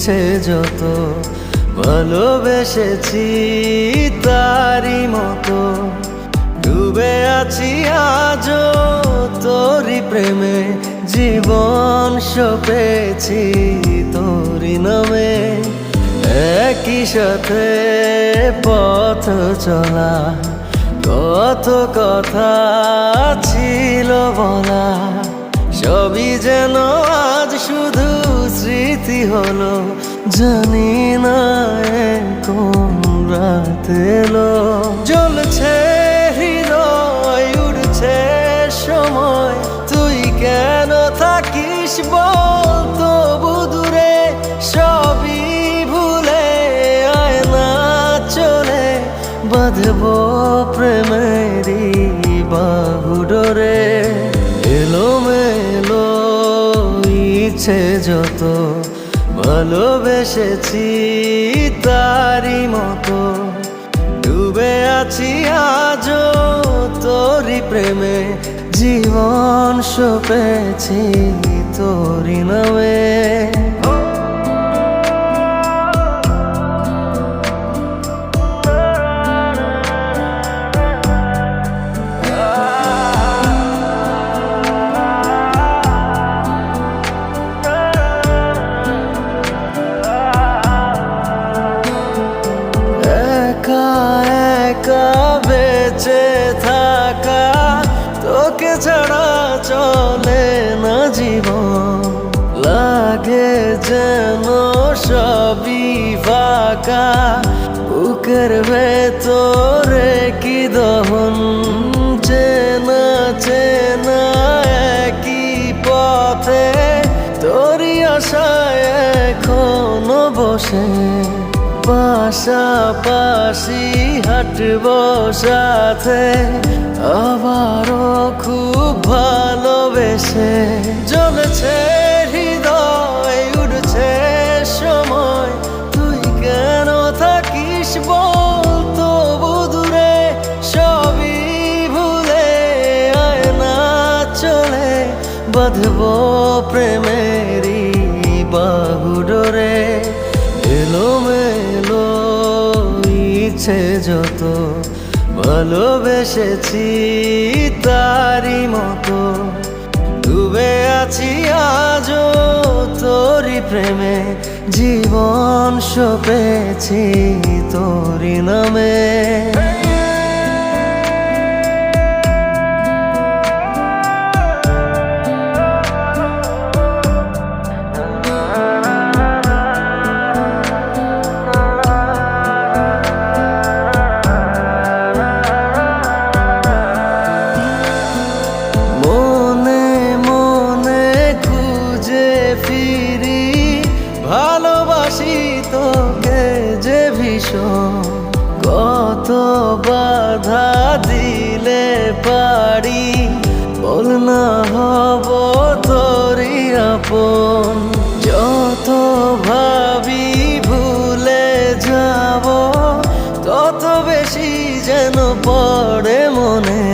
ইচ্ছে যত ভালোবেসেছি তারই মতো ডুবে আছি আজও তোরই প্রেমে জীবন সপেছি তোরই নামে একই সাথে পথ চলা কত কথা ছিল বলা সবই যেন আজ শুধু স্মৃতি হলো জানি না কোন রাত এলো জ্বলছে হৃদয় উড়ছে সময় তুই কেন থাকিস বল তবু দূরে সবই ভুলে আয় না চলে বাঁধবো প্রেমেরই বাহু ডোরে এলোমেলো ইচ্ছে যত ভালোবেসেছি তারই মতো ডুবে আছি আজও তোরই প্রেমে জীবন সপেছি তোরই নামে বেঁচে থাকা তোকে ছাড়া চলে না জীবন লাগে যেন সবই ফাঁকা বুকের ভেতরে কি দহন চেনা চেনা একই পথে তোরই আশায় এখনো বসে পাশাপাশি হাঁটবো সাথে আবারও খুব ভালোবেসে জ্বলছে হৃদয় উড়ছে সময় তুই কেন থাকিস বল তবু দূরে সবই ভুলে আয় না চলে বাঁধবো প্রেমেরই বাহু ডোরে এলোমেলো ইচ্ছে যত ভালোবেসেছি তারই মতো ডুবে আছি আজও তোরই প্রেমে জীবন সপেছি তোরই নামে ভালোবাসি তোকে যে ভীষণ কত বাধা দিলে পারি বল না হব তোরই আপন যত ভাবি ভুলে যাব তত বেশি যেন পড়ে মনে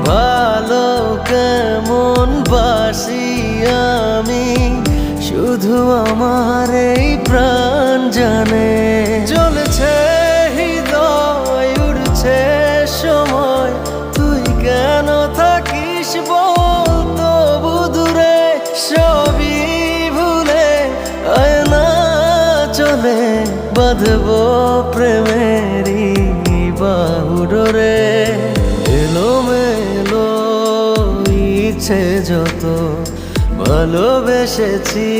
ভালো কেমন বাসি আমি শুধু আমার এই প্রাণ জানে জ্বলছে হৃদয় উড়ছে সময় তুই কেন থাকিস বল তবু দূরে সবই ভুলে আয় না চলে বাঁধবো প্রেমেরই বাহু ডোরে এলোমেলো ইচ্ছে যত ভালোবেসেছি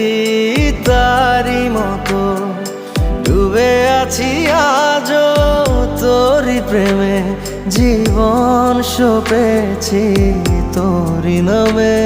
তারই মতো ডুবে আছি আজও তোরই প্রেমে জীবন সপেছি তোরই নামে।